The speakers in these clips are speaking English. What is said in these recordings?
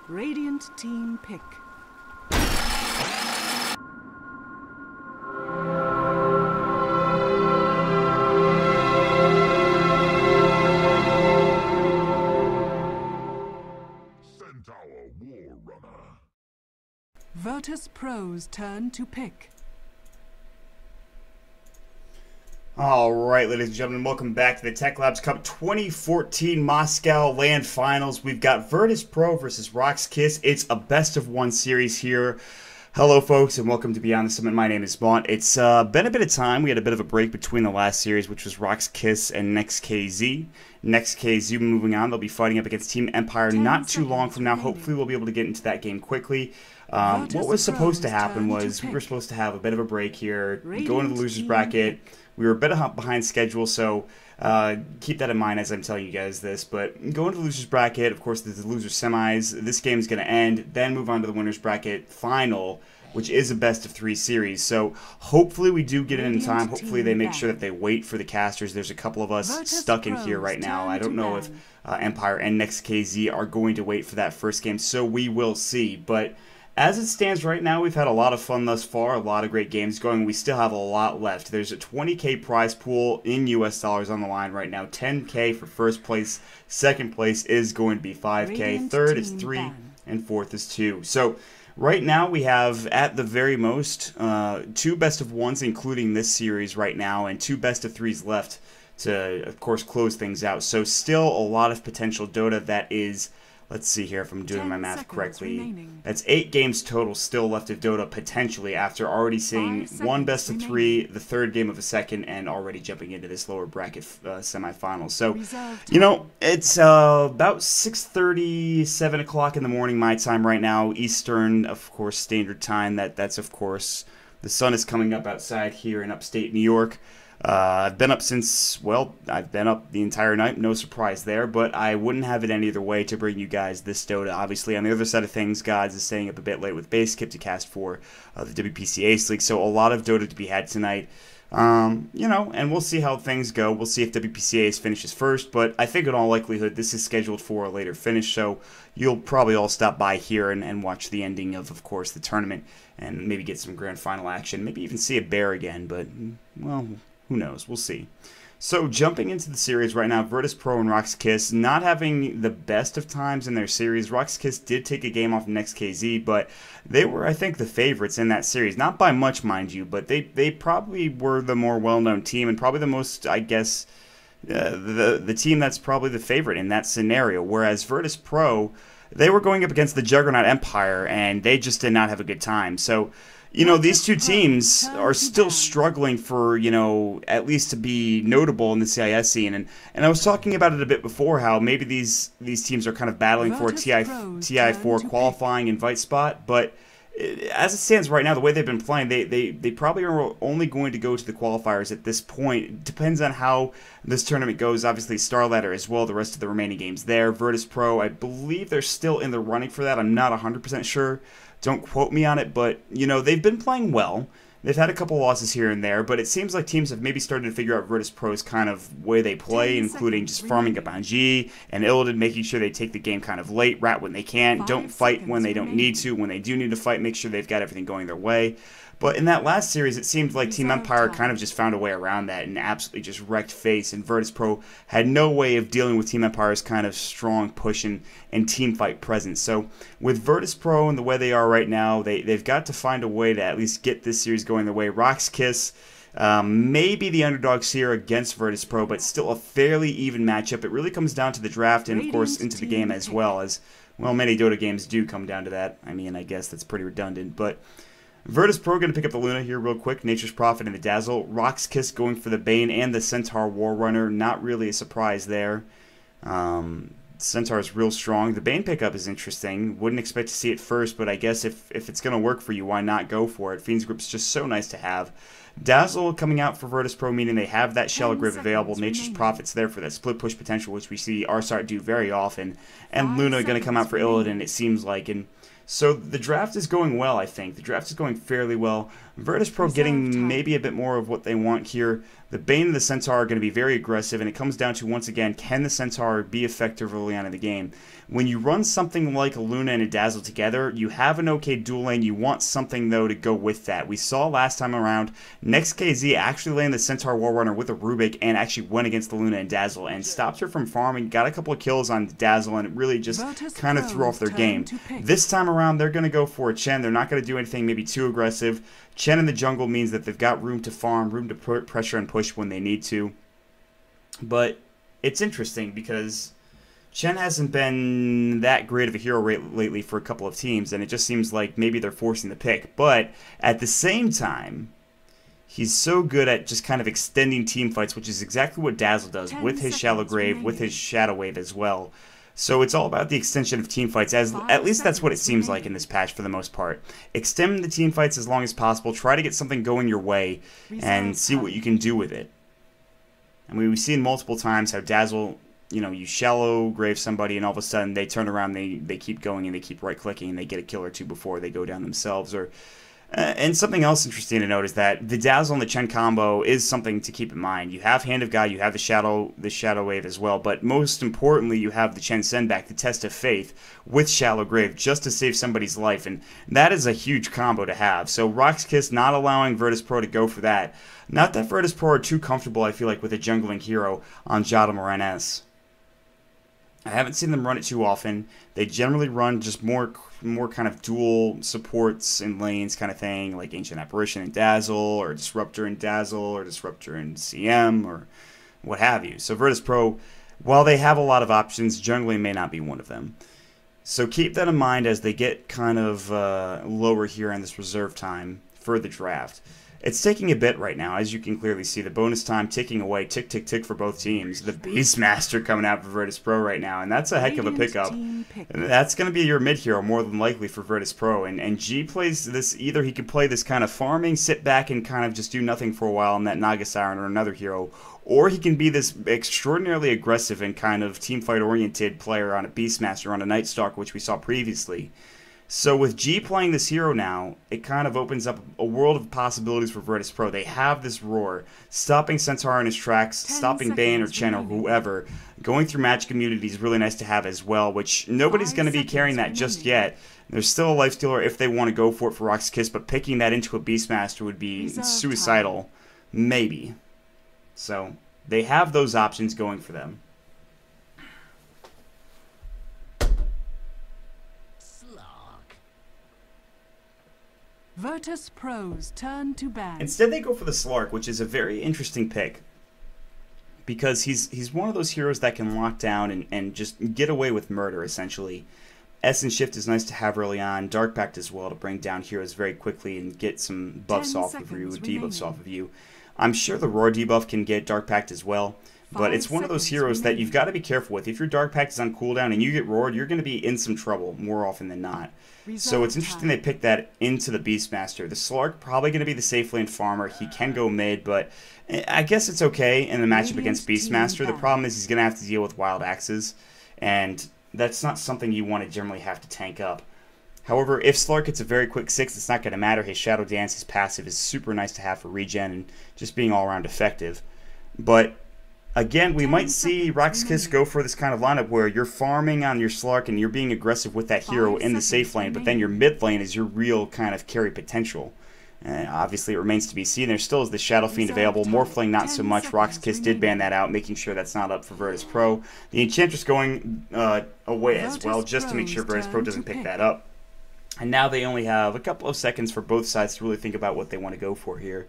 Radiant team pick. VirtusPro's turn to pick. Alright, ladies and gentlemen, welcome back to the Techlabs Cup 2014 Moscow LAN Finals. We've got VirtusPro versus RoX.KiS. It's a best-of-1 series here. Hello, folks, and welcome to Beyond the Summit. My name is Mont. It's been a bit of time. We had a bit of a break between the last series, which was RoX.KiS and next.kz. Next.kz moving on. They'll be fighting up against Team Empire not too long from now. Hopefully, we'll be able to get into that game quickly. What was supposed to happen was we were supposed to have a bit of a break here, go into the loser's bracket. We were a bit behind schedule, so keep that in mind as I'm telling you guys this. But go into the loser's bracket. Of course, there's the loser semis. This game is going to end, then move on to the winner's bracket final, which is a best-of-3 series. So hopefully we do get it in time. Hopefully they make sure that they wait for the casters. There's a couple of us stuck in here right now. I don't know if Empire and next.kz are going to wait for that first game, so we will see. But as it stands right now, we've had a lot of fun thus far, a lot of great games going. We still have a lot left. There's a 20K prize pool in US dollars on the line right now. 10K for first place. Second place is going to be 5K. Third is 3, and fourth is 2. So right now we have, at the very most, 2 best-of-1s, including this series right now, and 2 best-of-3s left to, of course, close things out. So still a lot of potential Dota that is... Let's see here if I'm doing my math correctly. Remaining. That's 8 games total still left of Dota potentially after already seeing 1 best-of-3, the third game of a second, and already jumping into this lower bracket semifinal. So, you know, it's about 6:30, 7 o'clock in the morning my time right now, Eastern, of course, Standard Time. That's of course, the sun is coming up outside here in upstate New York. I've been up since, well, I've been up the entire night, no surprise there, but I wouldn't have it any other way to bring you guys this Dota. Obviously, on the other side of things, Gods is staying up a bit late with base kip to cast for the WPC Ace League, so a lot of Dota to be had tonight. You know, and we'll see how things go. We'll see if WPC Ace finishes first, but I think in all likelihood this is scheduled for a later finish, so you'll probably all stop by here and watch the ending of course, the tournament, and maybe get some grand final action, maybe even see a bear again, but, well... who knows? We'll see. So, jumping into the series right now, VirtusPro and RoX.KiS not having the best of times in their series. RoX.KiS did take a game off next.kz, but they were, I think, the favorites in that series. Not by much, mind you, but they probably were the more well-known team and probably the most, I guess, the team that's probably the favorite in that scenario. Whereas VirtusPro, they were going up against the Juggernaut Empire, and they just did not have a good time. So, you know, these two teams are still struggling for, you know, at least to be notable in the CIS scene. And I was talking about it a bit before, how maybe these teams are kind of battling for a TI4 qualifying invite spot. But as it stands right now, the way they've been playing, they probably are only going to go to the qualifiers at this point. It depends on how this tournament goes. Obviously, Starladder as well, the rest of the remaining games there. VirtusPro, I believe they're still in the running for that. I'm not 100% sure. Don't quote me on it, but, you know, they've been playing well. They've had a couple losses here and there, but it seems like teams have maybe started to figure out VirtusPro's kind of way they play, including just farming up on G and Illidan, making sure they take the game kind of late, rat when they can, don't fight when they don't need to. When they do need to fight, make sure they've got everything going their way. But in that last series, it seemed like Team Empire kind of just found a way around that and absolutely just wrecked face, and VirtusPro had no way of dealing with Team Empire's kind of strong push and team fight presence. So with VirtusPro and the way they are right now, they've got to find a way to at least get this series going their way. RoX.KiS may be the underdogs here against VirtusPro, but still a fairly even matchup. It really comes down to the draft and, of course, into the game as well, as, well, many Dota games do come down to that. I mean, I guess that's pretty redundant, but... VirtusPro going to pick up the Luna here real quick. Nature's Prophet and the Dazzle. RoX.KiS going for the Bane and the Centaur Warrunner. Not really a surprise there. Centaur is real strong. The Bane pickup is interesting. Wouldn't expect to see it first, but I guess if it's going to work for you, why not go for it? Fiend's Grip's just so nice to have. Dazzle coming out for VirtusPro, meaning they have that Shell Grip available. Nature's Prophet's there for that split push potential, which we see Arsart do very often. And Luna going to come out for Illidan, it seems like. And so the draft is going well, I think. The draft is going fairly well. VirtusPro getting maybe a bit more of what they want here. The Bane and the Centaur are going to be very aggressive, and it comes down to, once again, can the Centaur be effective early on in the game? When you run something like a Luna and a Dazzle together, you have an okay dual lane. You want something, though, to go with that. We saw last time around, next.kz actually landed the Centaur Warrunner with a Rubik and actually went against the Luna and Dazzle and stopped her from farming, got a couple of kills on Dazzle, and it really just kind of threw off their game. This time around, they're going to go for a Chen. They're not going to do anything maybe too aggressive. Chen in the jungle means that they've got room to farm, room to put pressure and push when they need to. But it's interesting because Chen hasn't been that great of a hero lately for a couple of teams, and it just seems like maybe they're forcing the pick. But at the same time, he's so good at just kind of extending team fights, which is exactly what Dazzle does with his Shallow Grave, with his Shadow Wave as well. So it's all about the extension of team fights, at least that's what it seems like in this patch for the most part. Extend the team fights as long as possible, try to get something going your way, and see what you can do with it. I mean, we've seen multiple times how Dazzle, you know, you Shallow Grave somebody and all of a sudden they turn around, they keep going and they keep right-clicking and they get a kill or two before they go down themselves. And something else interesting to note is that the Dazzle and the Chen combo is something to keep in mind. You have Hand of God, you have the Shadow Wave as well, but most importantly, you have the Chen Sendback, the Test of Faith, with Shallow Grave, just to save somebody's life, and that is a huge combo to have. So RoX.KiS not allowing VirtusPro to go for that. Not that VirtusPro are too comfortable, I feel like, with a jungling hero on Jottam or NS. I haven't seen them run it too often. They generally run just more kind of dual supports and lanes kind of thing, like Ancient Apparition and Dazzle, or Disruptor and Dazzle, or Disruptor and CM, or what have you. So VirtusPro, while they have a lot of options, jungling may not be one of them. So keep that in mind as they get kind of lower here in this reserve time for the draft. It's taking a bit right now, as you can clearly see. The bonus time ticking away, tick, tick, tick for both teams. The Beastmaster coming out for VirtusPro right now, and that's a heck of a pickup. That's going to be your mid hero, more than likely, for VirtusPro. And G plays this, either he could play this kind of farming, sit back and kind of just do nothing for a while on that Naga Siren or another hero, or he can be this extraordinarily aggressive and kind of teamfight-oriented player on a Beastmaster, on a Night Stalker, which we saw previously. So with G playing this hero now, it kind of opens up a world of possibilities for VirtusPro. They have this Roar, stopping Centaur in his tracks, stopping Bane or Chen or whoever. Going through Magic Immunity is really nice to have as well, which nobody's going to be carrying that just yet. There's still a Lifestealer if they want to go for it for RoX.KiS, but picking that into a Beastmaster would be suicidal. Maybe. So they have those options going for them. VirtusPro's turn to ban. Instead, they go for the Slark, which is a very interesting pick, because he's one of those heroes that can lock down and just get away with murder, essentially. Essence Shift is nice to have early on. Dark Pact as well, to bring down heroes very quickly and get some buffs off of you, debuffs off of you. I'm sure the Roar debuff can get Dark Pact as well, but it's one of those heroes that you've got to be careful with. If your Dark Pact is on cooldown and you get roared, you're going to be in some trouble more often than not. So it's interesting they picked that into the Beastmaster. The Slark probably going to be the safe lane farmer. He can go mid, but I guess it's okay in the matchup against Beastmaster. The problem is he's going to have to deal with Wild Axes, and that's not something you want to generally have to tank up. However, if Slark gets a very quick 6, it's not going to matter. His Shadow Dance, his passive, is super nice to have for regen and just being all around effective. But again, we might see RoX.KiS go for this kind of lineup where you're farming on your Slark and you're being aggressive with that hero in the safe lane, but then your mid lane is your real kind of carry potential. Obviously, it remains to be seen. There still is the Shadow Fiend available. Morphling, not so much. RoX.KiS did ban that out, making sure that's not up for VirtusPro. The Enchantress going away as well, just to make sure VirtusPro doesn't pick that up. And now they only have a couple of seconds for both sides to really think about what they want to go for here.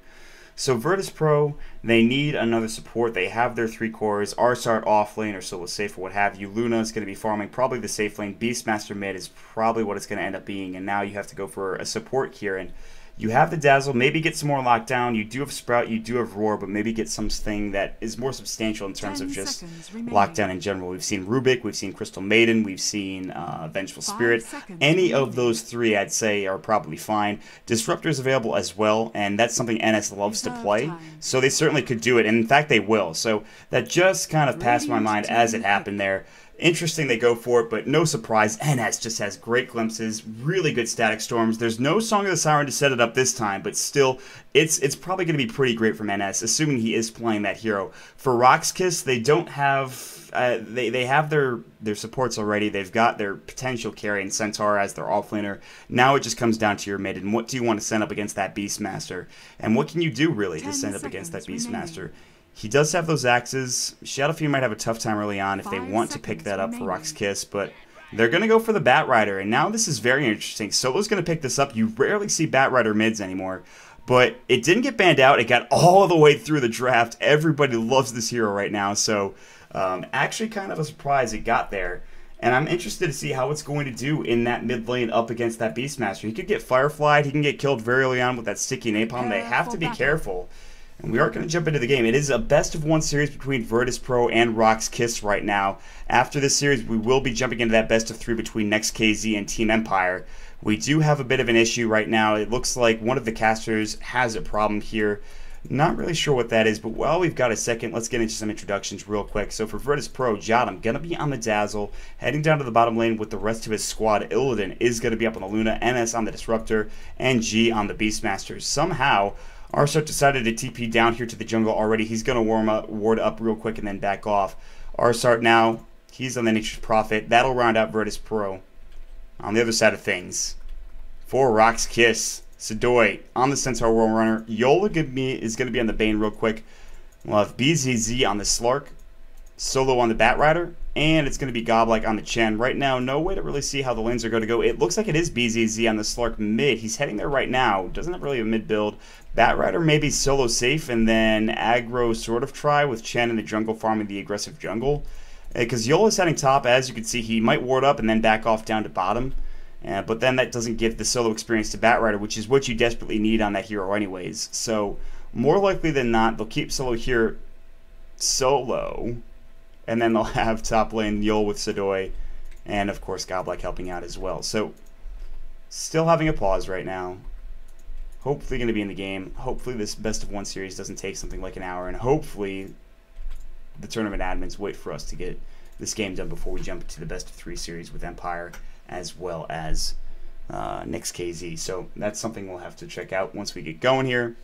So VirtusPro, they need another support. They have their 3 cores. Arsart off lane or solo safe or what have you. Luna is going to be farming probably the safe lane. Beastmaster mid is probably what it's going to end up being. And now you have to go for a support here. And you have the Dazzle, maybe get some more lockdown. You do have Sprout, you do have Roar, but maybe get something that is more substantial in terms of just lockdown in general. We've seen Rubik, we've seen Crystal Maiden, we've seen Vengeful Spirit. Any of those 3, I'd say, are probably fine. Disruptor is available as well, and that's something NS loves to play, so they certainly could do it, and in fact they will. So that just kind of passed my mind as it happened there. Interesting they go for it, but no surprise. NS just has great glimpses, really good static storms. There's no Song of the Siren to set it up this time, but still, it's probably going to be pretty great from NS, assuming he is playing that hero. For RoX.KiS, they don't have... they have their supports already. They've got their potential carry and Centaur as their offlaner. Now it just comes down to your mid, and what do you want to send up against that Beastmaster? And what can you do, really, to send up against that Beastmaster? He does have those axes. Shadowfiend might have a tough time early on if they want to pick that up for RoX.KiS, but they're going to go for the Batrider, and now this is very interesting. Solo's going to pick this up. You rarely see Batrider mids anymore, but it didn't get banned out. It got all the way through the draft. Everybody loves this hero right now, so actually kind of a surprise it got there. And I'm interested to see how it's going to do in that mid lane up against that Beastmaster. He could get Fireflied. He can get killed very early on with that sticky napalm. They have to be careful. And we are going to jump into the game. It is a best-of-1 series between VirtusPro and RoX.KiS right now. After this series, we will be jumping into that best-of-3 between next.kz and Team Empire. We do have a bit of an issue right now. It looks like one of the casters has a problem here. Not really sure what that is, but while we've got a second, let's get into some introductions real quick. So for VirtusPro, Jottam going to be on the Dazzle, heading down to the bottom lane with the rest of his squad. Illidan is going to be up on the Luna, NS on the Disruptor, and G on the Beastmaster. Somehow, Arsart decided to TP down here to the jungle already. He's going to ward up real quick and then back off. Arsart now, he's on the Nature's Prophet. That'll round out VirtusPro. On the other side of things, for RoX.KiS, Sidoi on the Centaur World Runner. Yola is going to be on the Bane real quick. We'll have BZZ on the Slark, Solo on the Batrider, and it's going to be Godlike on the Chen. Right now, no way to really see how the lanes are going to go. It looks like it is BZZ on the Slark mid. He's heading there right now. Doesn't have really a mid build. Batrider maybe solo safe, and then aggro sort of try with Chen in the jungle farming the aggressive jungle. Because Yola's heading top, as you can see, he might ward up and then back off down to bottom. But then that doesn't give the solo experience to Batrider, which is what you desperately need on that hero anyways. So, more likely than not, they'll keep solo here solo, and then they'll have top lane Yol with Sidoi, and of course Godlike helping out as well. So, still having a pause right now. Hopefully going to be in the game. Hopefully this best-of-1 series doesn't take something like an hour, and hopefully the tournament admins wait for us to get this game done before we jump into the best-of-3 series with Empire as well as next.kz. So that's something we'll have to check out once we get going here.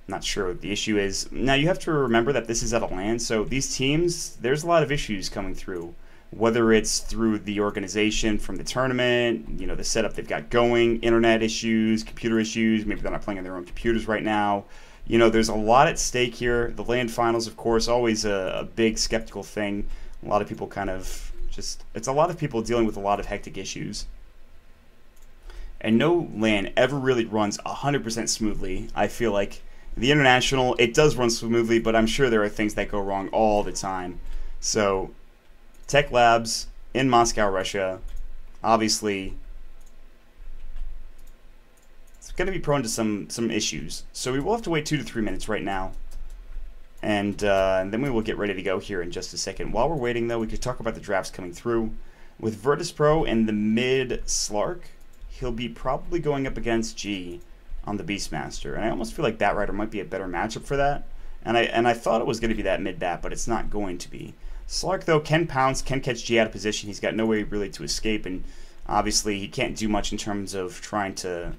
Not sure what the issue is. Now you have to remember that this is at a LAN, so these teams, there's a lot of issues coming through. Whether it's through the organization from the tournament, you know, the setup they've got going, internet issues, computer issues, maybe they're not playing on their own computers right now. You know, there's a lot at stake here. The LAN finals, of course, always a big skeptical thing. A lot of people kind of it's a lot of people dealing with a lot of hectic issues. And no LAN ever really runs 100% smoothly. I feel like the international, it does run smoothly, but I'm sure there are things that go wrong all the time. So, Techlabs in Moscow, Russia, obviously, it's going to be prone to some issues. So we will have to wait 2 to 3 minutes right now. And then we will get ready to go here in just a second. While we're waiting, though, we could talk about the drafts coming through. With VirtusPro in the mid Slark, he'll be probably going up against G on the Beastmaster. And I almost feel like Batrider might be a better matchup for that. And I thought it was going to be that mid Bat, but it's not going to be. Slark, though, can pounce, can catch G out of position. He's got no way really to escape, and obviously he can't do much in terms of trying to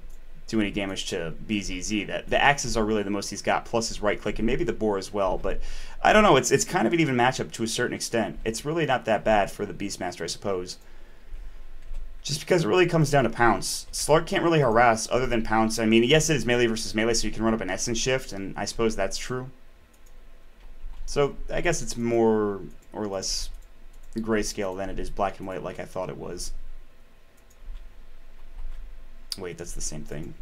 do any damage to BZZ. The axes are really the most he's got, plus his right click, and maybe the boar as well. But I don't know, it's kind of an even matchup to a certain extent. It's really not that bad for the Beastmaster, I suppose. Just because it really comes down to pounce. Slark can't really harass other than pounce. I mean, yes, it is melee versus melee, so you can run up an essence shift, and I suppose that's true. So I guess it's more or less grayscale than it is black and white like I thought it was. Wait, that's the same thing.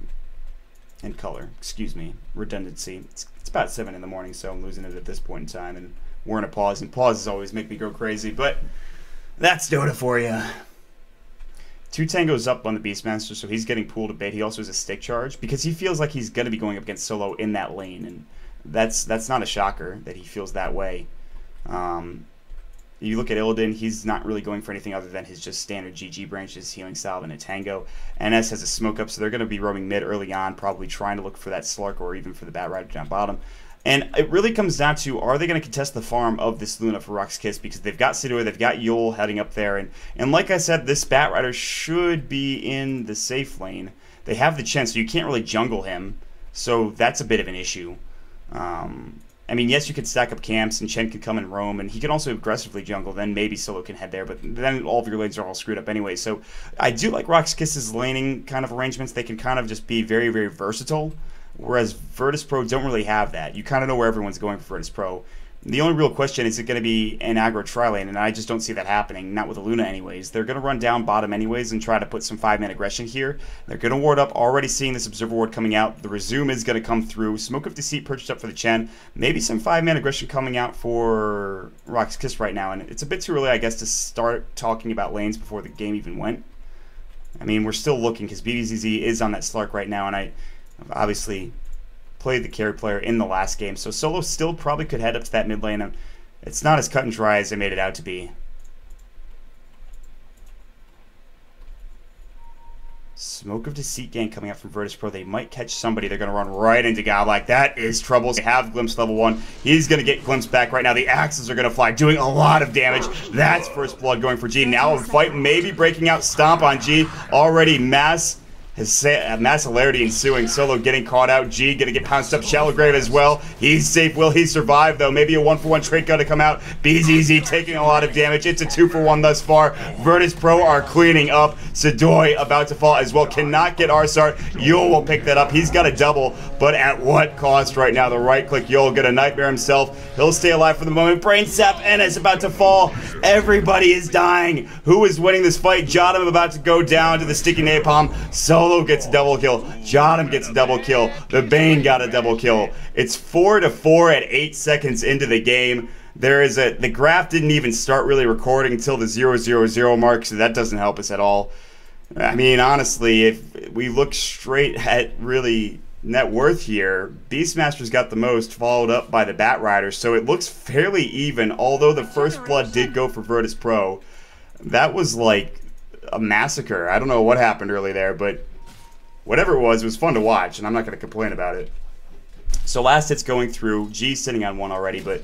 In color, excuse me. Redundancy. It's about 7 in the morning, so I'm losing it at this point in time, and we're in a pause, and pauses always make me go crazy, but that's Dota for you. 2 tangos up on the Beastmaster, so he's getting pulled a bit. He also has a stick charge, because he feels like he's going to be going up against solo in that lane, and that's not a shocker that he feels that way. You look at Illidan, he's not really going for anything other than his just standard GG branches, healing salve, and a tango. NS has a smoke up, so they're going to be roaming mid early on, probably trying to look for that Slark or even for the Batrider down bottom. And it really comes down to, are they going to contest the farm of this Luna for RoX.KiS? Because they've got Sidor, they've got Yol heading up there. And like I said, this Batrider should be in the safe lane. They have the Chen, so you can't really jungle him. So that's a bit of an issue. I mean, yes, you could stack up camps, and Chen could come and roam, and he can also aggressively jungle, then maybe Solo can head there, but then all of your lanes are all screwed up anyway. So I do like RoX.KiS's laning kind of arrangements. They can kind of just be very, very versatile, whereas VirtusPro don't really have that. You kind of know where everyone's going for VirtusPro. The only real question is it going to be an aggro tri-lane, and I just don't see that happening, not with Luna anyways. They're going to run down bottom anyways and try to put some 5-man aggression here. They're going to ward up, already seeing this Observer Ward coming out. The Resume is going to come through. Smoke of Deceit perched up for the Chen. Maybe some 5-man aggression coming out for RoX.KiS right now, and it's a bit too early, I guess, to start talking about lanes before the game even went. I mean, we're still looking, because BBZZ is on that Slark right now, and I've obviously played the carry player in the last game, so Solo still probably could head up to that mid lane. It's not as cut and dry as they made it out to be. Smoke of Deceit gang coming out from VirtusPro. They might catch somebody. They're going to run right into Godlike. That is trouble. They have Glimpse level 1. He's going to get Glimpse back right now. The axes are going to fly, doing a lot of damage. That's first blood going for G. Now a fight maybe breaking out. Stomp on G. Already mass hilarity ensuing. Solo getting caught out. G gonna get pounced up. Shallow Grave as well. He's safe. Will he survive though? Maybe a 1-for-1 trait gonna come out. BZZ taking a lot of damage. It's a 2-for-1 thus far. Virtus.Pro are cleaning up. Sadoy about to fall as well. Cannot get Arsart. Yul will pick that up. He's got a double, but at what cost right now? The right click. Yul get a nightmare himself. He'll stay alive for the moment. Brain sap and is about to fall. Everybody is dying. Who is winning this fight? Jotum about to go down to the sticky napalm. Solo gets a double kill. Jotum gets a double kill. The Bane got a double kill. It's 4-4 at 8 seconds into the game. The graph didn't even start really recording until the 0:00 mark, so that doesn't help us at all. I mean, honestly, if we look straight at really net worth here, Beastmaster's got the most, followed up by the Batrider, so it looks fairly even, although the first blood did go for Virtus.Pro. That was like a massacre. I don't know what happened early there, but whatever it was fun to watch, and I'm not going to complain about it. So last hit's going through. G sitting on 1 already, but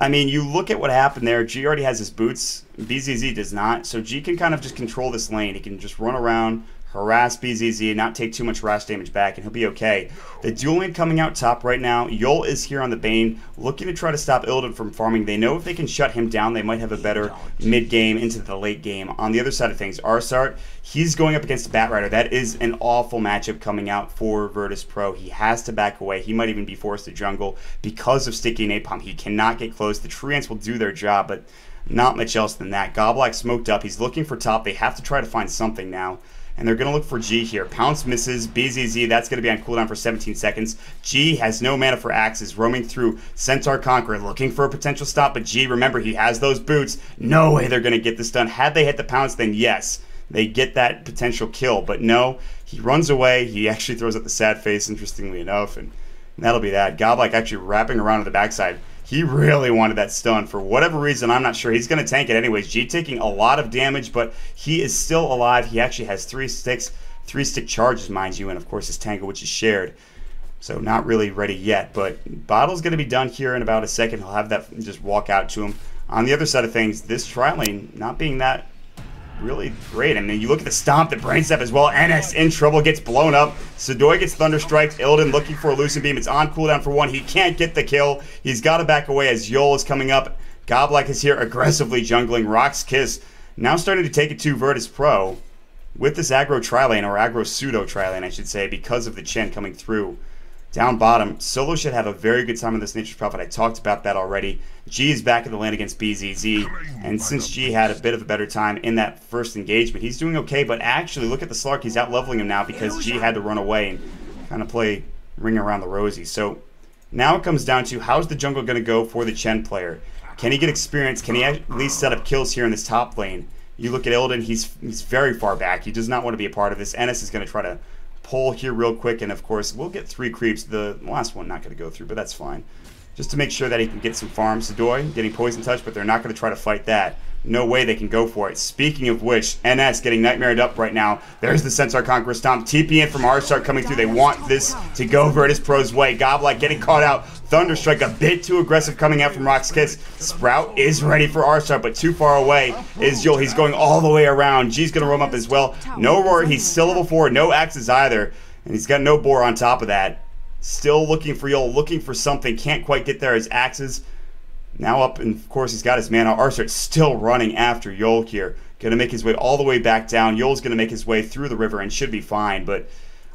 I mean, you look at what happened there. G already has his boots. BZZ does not, so G can kind of just control this lane. He can just run around, harass BZZ, not take too much rash damage back, and he'll be okay. The dual lane coming out top right now. Yol is here on the Bane, looking to try to stop Illidan from farming. They know if they can shut him down, they might have a better mid-game into the late game. On the other side of things, Arsart, he's going up against Batrider. That is an awful matchup coming out for Virtus.Pro. He has to back away. He might even be forced to jungle because of sticky napalm. He cannot get close. The Treants will do their job, but not much else than that. Goblack smoked up. He's looking for top. They have to try to find something now. And they're going to look for G here. Pounce misses. BZZ, that's going to be on cooldown for 17 seconds. G has no mana for axes, roaming through Centaur Conqueror, looking for a potential stop. But G, remember, he has those boots. No way they're going to get this done. Had they hit the pounce, then yes, they get that potential kill. But no, he runs away. He actually throws up the sad face, interestingly enough. And that'll be that. Godlike actually wrapping around to the backside. He really wanted that stun. For whatever reason, I'm not sure. He's going to tank it anyways. G taking a lot of damage, but he is still alive. He actually has 3 sticks, 3 stick charges, mind you, and of course his Tango, which is shared. So not really ready yet, but Bottle's going to be done here in about a second. He'll have that just walk out to him. On the other side of things, this tri lane not being that really great. I mean, you look at the stomp, the brain step as well. NS in trouble, gets blown up. Sadoy gets thunder strikes. Illidan looking for a lucid beam. It's on cooldown for 1. He can't get the kill. He's got to back away as Yol is coming up. Goblack is here aggressively jungling. RoX.KiS now starting to take it to Virtus.Pro with this aggro tri-lane, or aggro pseudo tri-lane, I should say, because of the Chen coming through. Down bottom, Solo should have a very good time in this Nature's Prophet. I talked about that already. G is back in the lane against BZZ, and since G had a bit of a better time in that first engagement, he's doing okay, but actually, look at the Slark. He's out-leveling him now because G had to run away and kind of play ring around the rosy. So now it comes down to, how's the jungle going to go for the Chen player? Can he get experience? Can he at least set up kills here in this top lane? You look at Illidan, he's very far back. He does not want to be a part of this. Ennis is going to try to pull here real quick, and of course we'll get 3 creeps. The last one not going to go through, but that's fine, just to make sure that he can get some farm. Sadoy getting poison touch, but they're not going to try to fight that. no way they can go for it. Speaking of which, NS getting nightmared up right now. There's the Centaur Conqueror Stomp. TP in from R-Start coming through. They want this to go VirtusPro's way. Goblik getting caught out. Thunderstrike a bit too aggressive coming out from RoX.KiS. Sprout is ready for R-Start, but too far away is Yul. He's going all the way around. G's going to roam up as well. No Roar. He's still level 4. No axes either. And he's got no Boar on top of that. Still looking for Yul. Looking for something. Can't quite get there. His axes now up, and of course he's got his mana. R-Start's still running after Yul here. Going to make his way all the way back down. Yul's going to make his way through the river and should be fine, but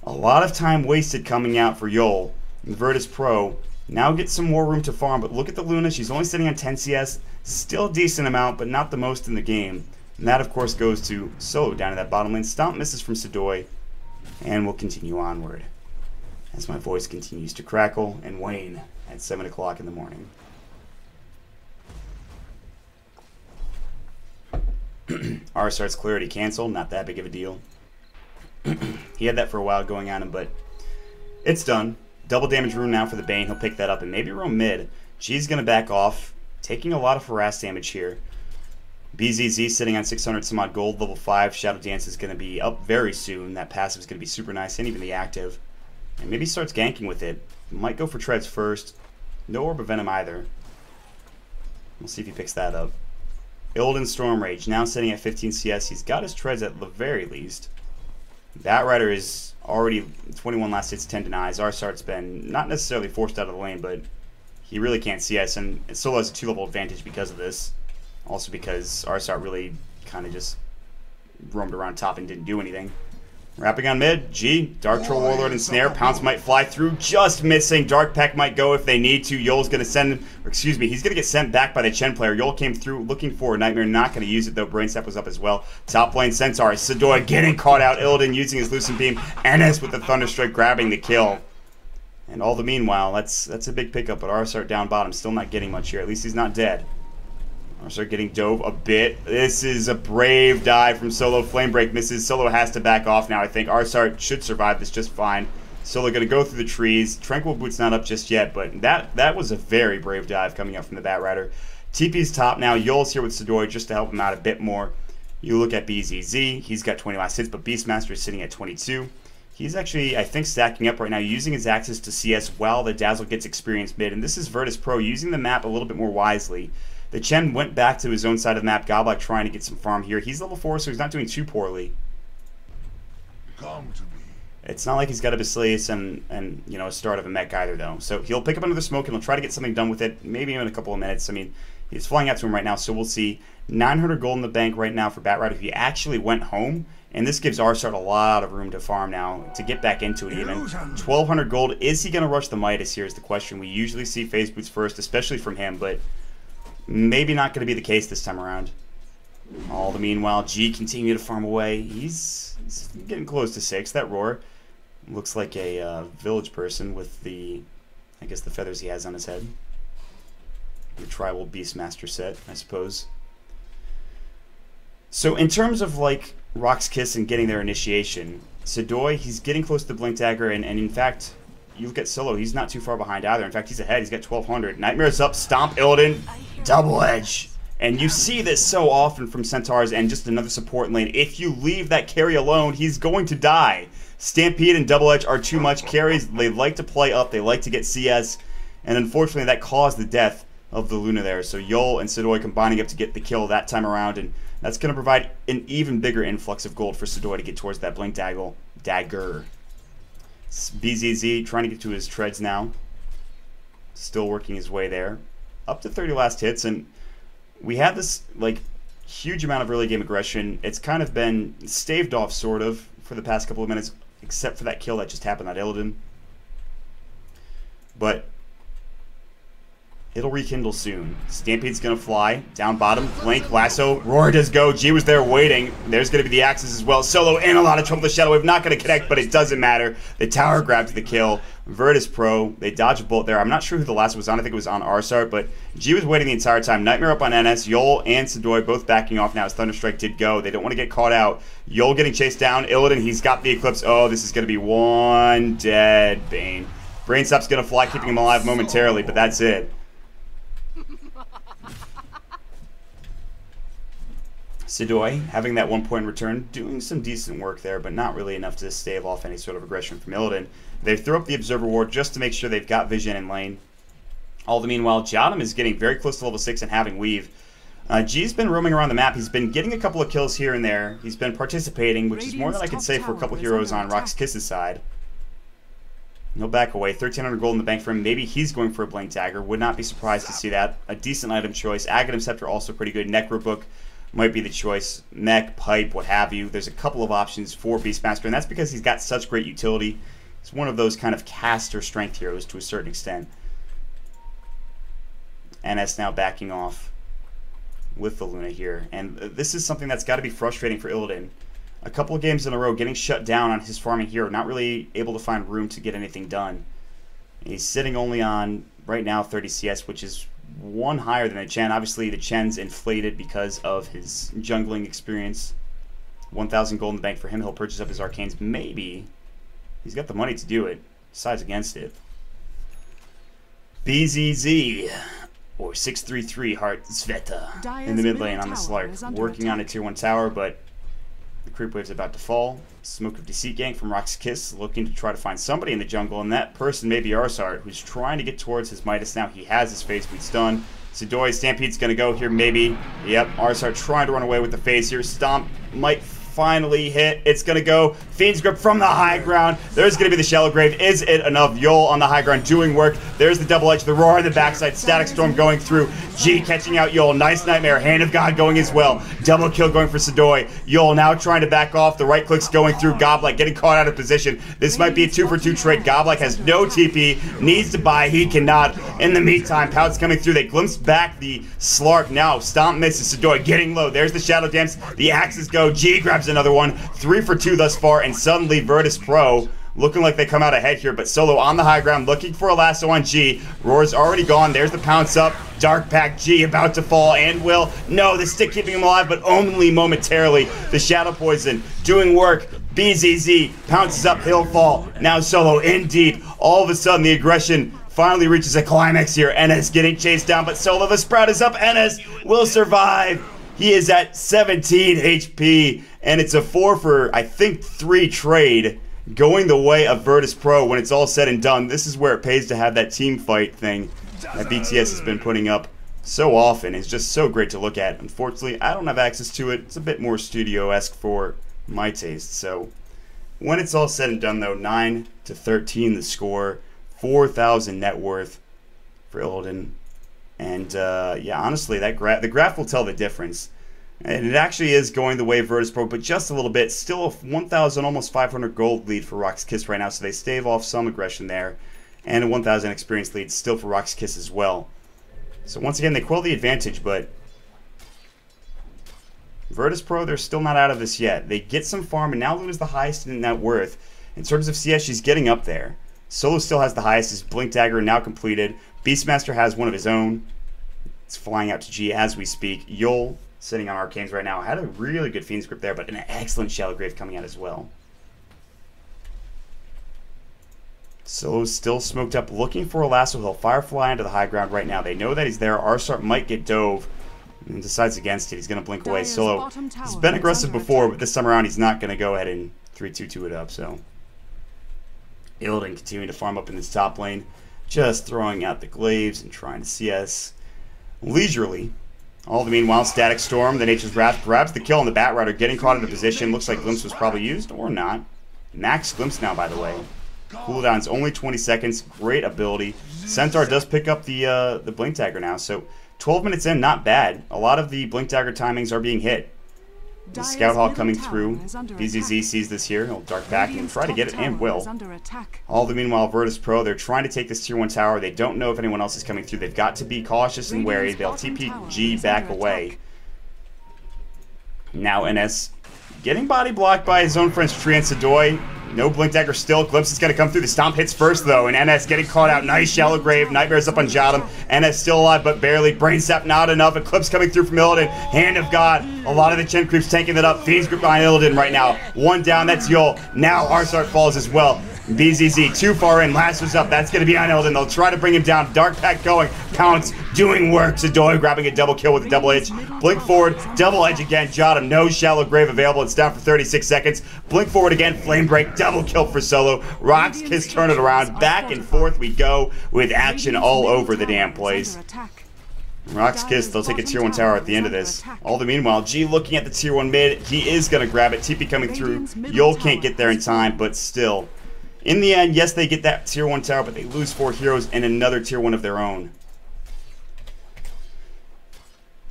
a lot of time wasted coming out for Yul. And VirtusPro now gets some more room to farm, but look at the Luna. She's only sitting on 10 CS. Still a decent amount, but not the most in the game. And that, of course, goes to Solo down in that bottom lane. Stomp misses from Sidoi, and we'll continue onward as my voice continues to crackle and wane at 7 o'clock in the morning. R-Start's clarity canceled, not that big of a deal. He had that for a while going on him, but it's done. Double damage rune now for the Bane. He'll pick that up and maybe roam mid. G's going to back off, taking a lot of harass damage here. BZZ sitting on 600 some odd gold, level 5. Shadow Dance is going to be up very soon. That passive is going to be super nice, and even the active. And maybe starts ganking with it. Might go for treads first. No Orb of Venom either. We'll see if he picks that up. Illidan Storm Rage, now sitting at 15 CS. He's got his treads at the very least. Batrider is already 21 last hits, 10 denies. R-Start's been not necessarily forced out of the lane, but he really can't CS, and Solo has a 2-level advantage because of this. Also because R-Start really kind of just roamed around top and didn't do anything. Wrapping on mid, G, Dark Troll, Warlord, and Snare. Pounce might fly through, just missing. Dark Peck might go if they need to. Yul's going to send, or excuse me, he's going to get sent back by the Chen player. Yul came through looking for a Nightmare, not going to use it though. Brain Step was up as well. Top lane Centaur, Sidoi getting caught out. Illidan using his Lucent Beam. NS with the Thunderstrike grabbing the kill. And all the meanwhile, that's a big pickup, but R-Start down bottom, still not getting much here. At least he's not dead. R-Start getting dove a bit. This is a brave dive from Solo. Flame Break misses. Solo has to back off now, I think. R-Start should survive this just fine. Solo going to go through the trees. Tranquil Boot's not up just yet, but that was a very brave dive coming up from the Batrider. TP's top now. Yul's here with Sidoi just to help him out a bit more. You look at BZZ. He's got 20 last hits, but Beastmaster is sitting at 22. He's actually, I think, stacking up right now, using his axes to CS while the Dazzle gets experience mid. And this is VirtusPro using the map a little bit more wisely. The Chen went back to his own side of the map. Goblik trying to get some farm here. He's level 4, so he's not doing too poorly. Come to me. It's not like he's got a Basilius and you know, a start of a mech either, though. So he'll pick up another smoke and he'll try to get something done with it, maybe in a couple of minutes. I mean, he's flying out to him right now, so we'll see. 900 gold in the bank right now for Batrider if he actually went home. And this gives R-Start a lot of room to farm now, to get back into it even. 1,200 gold. Is he going to rush the Midas here is the question. We usually see phase boots first, especially from him, but maybe not going to be the case this time around. All the meanwhile, G continue to farm away. He's getting close to 6. That Roar looks like a village person with the, I guess, the feathers he has on his head. The tribal Beastmaster set, I suppose. So in terms of like RoX.KiS and getting their initiation, Sidoi, he's getting close to the Blink Dagger, and in fact, you look at Solo, he's not too far behind either. In fact, he's ahead. He's got 1,200. Nightmare's up. Stomp Illidan. Double Edge. And you see this so often from Centaurs and just another support lane. If you leave that carry alone, he's going to die. Stampede and Double Edge are too much. Carries, they like to play up. They like to get CS. And unfortunately, that caused the death of the Luna there. So Yul and Sidoi combining up to get the kill that time around. And that's going to provide an even bigger influx of gold for Sidoi to get towards that Blink Dagger. BZZ trying to get to his treads now. Still working his way there. Up to 30 last hits, and we had this like huge amount of early game aggression. It's kind of been staved off sort of for the past couple of minutes, except for that kill that just happened on Illidan. But it'll rekindle soon. Stampede's gonna fly down bottom. Blink, lasso, Roar does go. G was there waiting. There's gonna be the axes as well. Solo in a lot of trouble. The Shadow Wave not gonna connect, but it doesn't matter. The tower grabs the kill. VirtusPro, they dodge a bolt there. I'm not sure who the last was on. I think it was on R-Start, but G was waiting the entire time. Nightmare up on NS. Yul and Sidoi both backing off now as Thunderstrike did go. They don't want to get caught out. Yul getting chased down. Illidan, he's got the Eclipse. Oh, this is gonna be one dead Bane. Brainstop's gonna fly, keeping him alive momentarily, but that's it. Sidoi having that 1 point return, doing some decent work there, but not really enough to stave off any sort of aggression from Illidan. They throw up the Observer Ward just to make sure they've got vision in lane. All the meanwhile, Jadam is getting very close to level 6 and having Weave. G's been roaming around the map. He's been getting a couple of kills here and there. He's been participating, which is more than I could say for a couple heroes on RoX.KiS' side. He'll back away. 1,300 gold in the bank for him. Maybe he's going for a Blink Dagger. Would not be surprised to see that. A decent item choice. Aghanim Scepter also pretty good. Necrobook might be the choice. Mech, Pipe, what have you. There's a couple of options for Beastmaster, and that's because he's got such great utility. He's one of those kind of caster strength heroes to a certain extent. NS now backing off with the Luna here. And this is something that's got to be frustrating for Illidan. A couple of games in a row getting shut down on his farming hero, not really able to find room to get anything done. He's sitting only on, right now, 30 CS, which is one higher than the Chen. Obviously, the Chen's inflated because of his jungling experience. 1,000 gold in the bank for him. He'll purchase up his arcanes. Maybe. He's got the money to do it. Decides against it. BZZ. Or 633 Heart Sveta in the mid lane on the Slark. Working on a tier 1 tower, but the creep wave's about to fall. Smoke of Deceit gank from RoX.KiS, looking to try to find somebody in the jungle, and that person may be Arsart, who's trying to get towards his Midas now. He has his phase speed stun. Sidoi, Stampede's going to go here, maybe. Yep, Arsart trying to run away with the phase here. Stomp might finally hit. It's going to go. Fiend's Grip from the high ground. There's going to be the Shallow Grave. Is it enough? Yol on the high ground doing work. There's the double edge, the roar on the backside. Static Storm going through. G catching out Yol. Nice Nightmare. Hand of God going as well. Double kill going for Sidoi. Yol now trying to back off. The right click's going through. Goblike getting caught out of position. This might be a 2-for-2 trade. Goblike has no TP. Needs to buy. He cannot. In the meantime, Pout's coming through. They glimpse back the Slark. Now Stomp misses. Sidoi getting low. There's the Shadow Dance. The axes go. G grabs another one. 3-for-2 thus far, and suddenly VirtusPro looking like they come out ahead here, but Solo on the high ground looking for a lasso on G. Roar's already gone. There's the pounce up. Dark Pack G about to fall, and will. No, the stick keeping him alive, but only momentarily. The Shadow Poison doing work. BZZ pounces up, he'll fall. Now Solo in deep. All of a sudden, the aggression finally reaches a climax here. NS getting chased down, but Solo the Sprout is up. NS will survive. He is at 17 HP, and it's a 4 for, I think, 3 trade going the way of VirtusPro when it's all said and done. This is where it pays to have that team fight thing that BTS has been putting up so often. It's just so great to look at. Unfortunately, I don't have access to it. It's a bit more studio-esque for my taste. So when it's all said and done, though, 9-13 the score, 4,000 net worth for Illidan. And yeah, honestly, the graph will tell the difference. And it actually is going the way of VirtusPro, but just a little bit. Still a 1,000, almost 500 gold lead for RoX.KiS right now, so they stave off some aggression there. And a 1,000 experience lead still for RoX.KiS as well. So once again, they quell the advantage, but VirtusPro, they're still not out of this yet. They get some farm, and now Luna's the highest in net worth. In terms of CS, she's getting up there. Solo still has the highest. His Blink Dagger now completed. Beastmaster has one of his own. It's flying out to G as we speak. Yol, sitting on Arcanes right now, had a really good Fiend's Grip there, but an excellent Shallow Grave coming out as well. Solo's still smoked up, looking for a lasso. He'll Firefly into the high ground right now. They know that he's there. Arsart might get dove and decides against it. He's going to blink away. Solo has been aggressive before, but this time around he's not going to go ahead and 3-2-2 it up. So Illidan continuing to farm up in this top lane, just throwing out the glaives and trying to CS leisurely. All the meanwhile, Static Storm, the Nature's Wrath, grabs the kill on the Bat Rider, getting caught in a position. Looks like Glimpse was probably used, or not. Max Glimpse now, by the way. Cooldown's only 20 seconds. Great ability. Centaur does pick up the Blink Dagger now, so 12 minutes in, not bad. A lot of the Blink Dagger timings are being hit. The Scout Hawk coming through. BZZ sees this here. He'll dart back and try to get it, and will. All the meanwhile, VirtusPro, they're trying to take this tier 1 tower. They don't know if anyone else is coming through. They've got to be cautious and wary. They'll TP G back away. Now NS getting body blocked by his own friends Tree and Sidoi. No Blink Dagger still. Glimpse is going to come through. The Stomp hits first, though, and NS getting caught out. Nice Shallow Grave. Nightmare's up on Jadam. NS still alive, but barely. Brain Sap not enough. Eclipse coming through from Illidan. Hand of God. A lot of the Chen creeps tanking that up. Fiend's Grip behind Illidan right now. One down. That's Yol. Now Arsart falls as well. BZZ too far in. Lasso's up. That's going to be on Illidan. They'll try to bring him down. Dark Pack going. Pounce doing work. Sadoy grabbing a double kill with a double edge. Blink forward. Double edge again. Jot him. No shallow grave available. It's down for 36 seconds. Blink forward again. Flame break. Double kill for Solo. RoX.KiS turn it around. Back and forth we go with action all over the damn place. RoX.KiS, they'll take a tier 1 tower at the end of this. All the meanwhile, G looking at the tier 1 mid. He is going to grab it. TP coming through. Yol can't get there in time, but still. In the end, yes, they get that tier 1 tower, but they lose 4 heroes and another tier 1 of their own.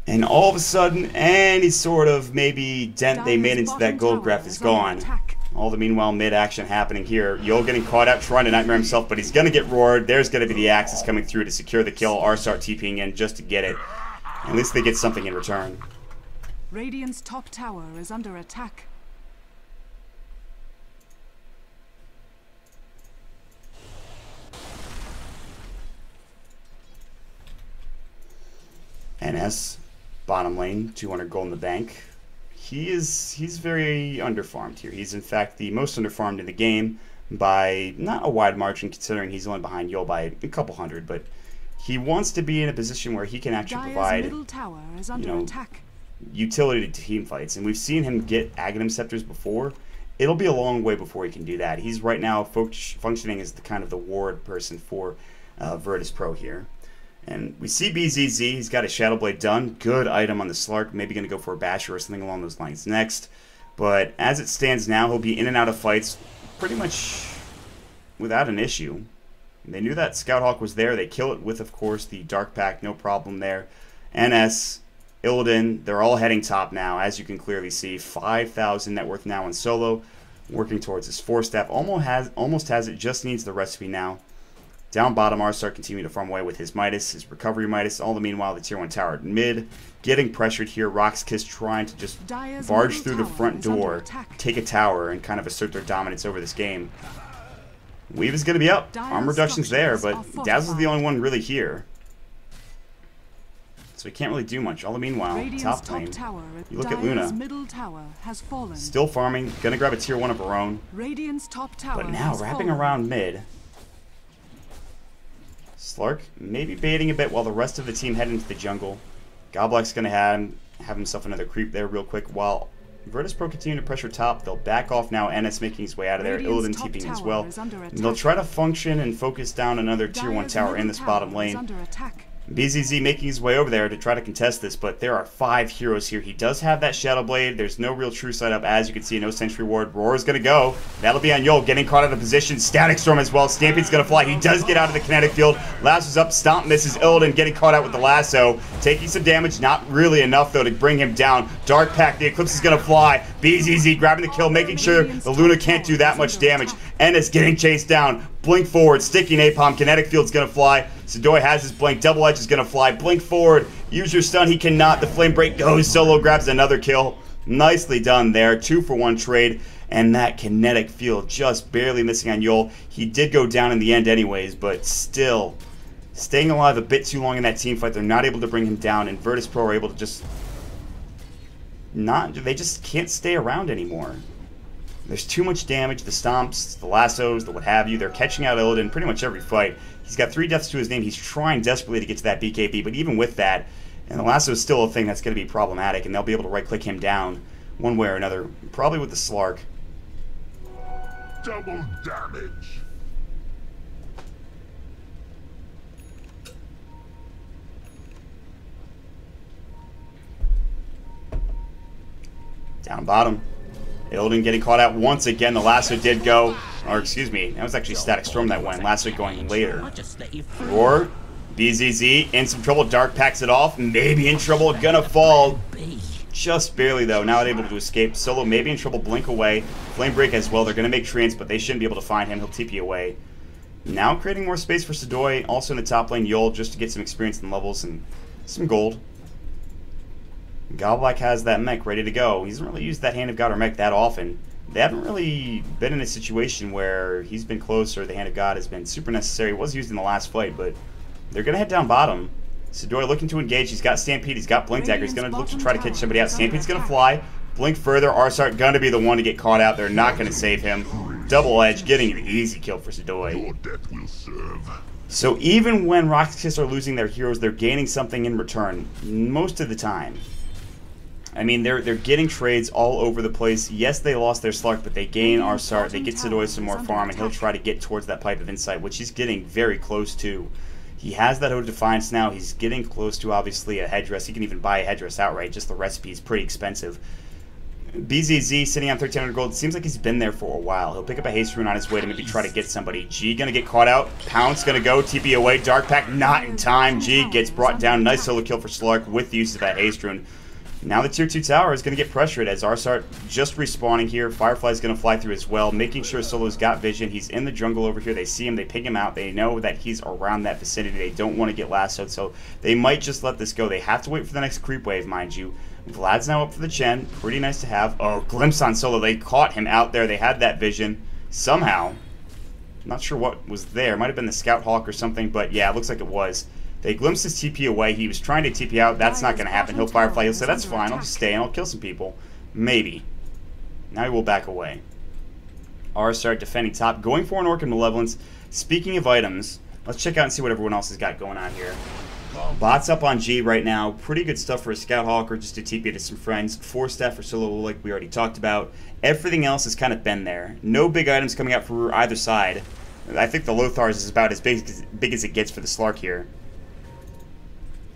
And all of a sudden, any sort of maybe dent they made into that gold graph is gone. All the meanwhile, mid-action happening here. Yol getting caught out, trying to nightmare himself, but he's going to get roared. There's going to be the axes coming through to secure the kill. Arsart TPing in just to get it. At least they get something in return. Radiant's top tower is under attack. NS, bottom lane, 200 gold in the bank. He's very underfarmed here. He's in fact the most underfarmed in the game by not a wide margin, considering he's only behind Yol by a couple hundred, but he wants to be in a position where he can actually provide, utility to team fights. And we've seen him get Aghanim Scepters before. It'll be a long way before he can do that. He's right now functioning as the kind of the ward person for VirtusPro here. And we see BZZ, he's got a Shadow Blade done. Good item on the Slark. Maybe going to go for a Basher or something along those lines next. But as it stands now, he'll be in and out of fights pretty much without an issue. They knew that Scout Hawk was there. They kill it with, of course, the Dark Pack. No problem there. NS, Illidan, they're all heading top now. As you can clearly see, 5,000 net worth now in Solo. Working towards his 4-staff. Almost has it. Just needs the recipe now. Down bottom, Arsart continue to farm away with his Midas, his recovery Midas. All the meanwhile, the tier 1 tower at mid. Getting pressured here. RoX.KiS trying to just barge through the front door, take a tower, and kind of assert their dominance over this game. Weave is going to be up. Armor reduction's there, but Dazzle's the only one really here. So he can't really do much. All the meanwhile, top lane. You look at Luna. Still farming. Going to grab a tier 1 of her own. But now, wrapping around mid. Slark maybe baiting a bit while the rest of the team head into the jungle. Goblek's going to have himself another creep there real quick while VirtusPro continue to pressure top. They'll back off now. NS making his way out of there. Illidan TPing as well. And they'll try to function and focus down another tier 1 tower in this bottom lane. BZZ making his way over there to try to contest this, but there are 5 heroes here. He does have that Shadow Blade. There's no real true setup, as you can see. No Sentry Ward. Roar's going to go. That'll be on Yol, getting caught out of position. Static Storm as well. Stampede's going to fly. He does get out of the kinetic field. Lasso's up. Stomp misses. Illidan getting caught out with the lasso. Taking some damage. Not really enough, though, to bring him down. Dark Pack. The Eclipse is going to fly. BZZ grabbing the kill, making sure the Luna can't do that much damage. Ennis getting chased down. Blink forward. Sticky Napalm. Kinetic Field's going to fly. Sadoy has his blink. Double Edge is going to fly. Blink forward. Use your stun. He cannot. The Flame Break goes. Solo grabs another kill. Nicely done there. 2-for-1 trade. And that Kinetic Field just barely missing on Yol. He did go down in the end anyways, but still staying alive a bit too long in that team fight. They're not able to bring him down, and VirtusPro are able to just they just can't stay around anymore. There's too much damage. The stomps, the lassos, the what have you. They're catching out Illidan pretty much every fight. He's got 3 deaths to his name. He's trying desperately to get to that BKB, but even with that, and the lasso is still a thing that's going to be problematic, and they'll be able to right-click him down one way or another, probably with the Slark. Double damage. Down bottom. Illidan getting caught out once again. The lasso did go, or excuse me, that was actually Static Storm that went. Lasso going later. Roar, BZZ in some trouble. Dark packs it off. Maybe in trouble. Gonna fall. Just barely though. Now able to escape. Solo maybe in trouble. Blink away. Flame Break as well. They're gonna make treants, but they shouldn't be able to find him. He'll TP away. Now creating more space for Sadoy. Also in the top lane, Yol, just to get some experience and levels and some gold. Goblek has that mech ready to go. He doesn't really use that Hand of God or mech that often. They haven't really been in a situation where he's been close or the Hand of God has been super necessary. It was used in the last fight, but they're going to head down bottom. Sadoy looking to engage. He's got Stampede. He's got Blink Dagger. He's going to look to try to catch somebody out. Stampede's going to fly. Blink further. Arsart going to be the one to get caught out. They're not going to save him. double edge, getting an easy kill for Sadoy. Your death will serve. So even when RoX.KiS are losing their heroes, they're gaining something in return most of the time. I mean, they're getting trades all over the place. Yes, they lost their Slark, but they gain Arsart. They get Sadoy some more farm, and he'll try to get towards that Pipe of Insight, which he's getting very close to. He has that Ode of Defiance now. He's getting close to, obviously, a headdress. He can even buy a headdress outright. Just the recipe is pretty expensive. BZZ sitting on 1,300 gold. It seems like he's been there for a while. He'll pick up a haste rune on his way to maybe try to get somebody. G gonna get caught out. Pounce gonna go. TP away. Dark Pact not in time. G gets brought down. Nice solo kill for Slark with the use of that haste rune. Now the tier 2 tower is going to get pressured as Arsart just respawning here. Firefly's going to fly through as well, making sure Solo's got vision. He's in the jungle over here. They see him. They ping him out. They know that he's around that vicinity. They don't want to get lassoed, so they might just let this go. They have to wait for the next creep wave, mind you. Vlad's now up for the Chen. Pretty nice to have. Oh, glimpse on Solo. They caught him out there. They had that vision. Somehow. Not sure what was there. Might have been the Scout Hawk or something, but yeah, it looks like it was. They glimpsed his TP away. He was trying to TP out. That's not going to happen. He'll Firefly. He'll say, that's fine. I'll just stay and I'll kill some people. Maybe. Now he will back away. Arsart defending top. Going for an Orc and Malevolence. Speaking of items, let's check out and see what everyone else has got going on here. Bots up on G right now. Pretty good stuff for a Scout Hawk or just to TP to some friends. 4 staff for Solo like we already talked about. Everything else has kind of been there. No big items coming out for either side. I think the Lothars is about as big as it gets for the Slark here.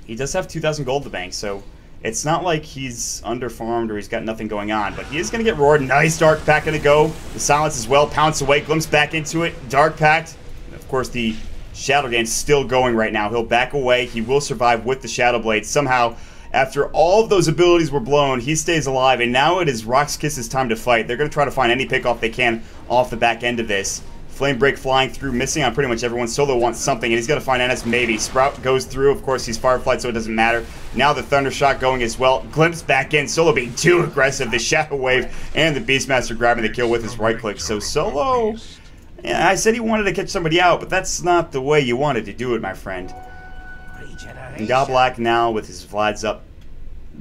He does have 2,000 gold to bank, so it's not like he's underfarmed or he's got nothing going on, but he is going to get roared. Nice Dark Pact going to go. The Silence as well. Pounce away. Glimpse back into it. Dark Pact. Of course, the Shadow Dance still going right now. He'll back away. He will survive with the Shadow Blade. Somehow, after all of those abilities were blown, he stays alive, and now it is RoX.KiS's time to fight. They're going to try to find any pick-off they can off the back end of this. Flame Break flying through, missing on pretty much everyone. Solo wants something, and he's going to find NS maybe. Sprout goes through. Of course, he's Fireflied, so it doesn't matter. Now the Thunder Shot going as well. Glimpse back in. Solo being too aggressive. The Shadow Wave and the Beastmaster grabbing the kill with his right click. So Solo, yeah, I said he wanted to catch somebody out, but that's not the way you wanted to do it, my friend. And Goblak now with his Vlads up.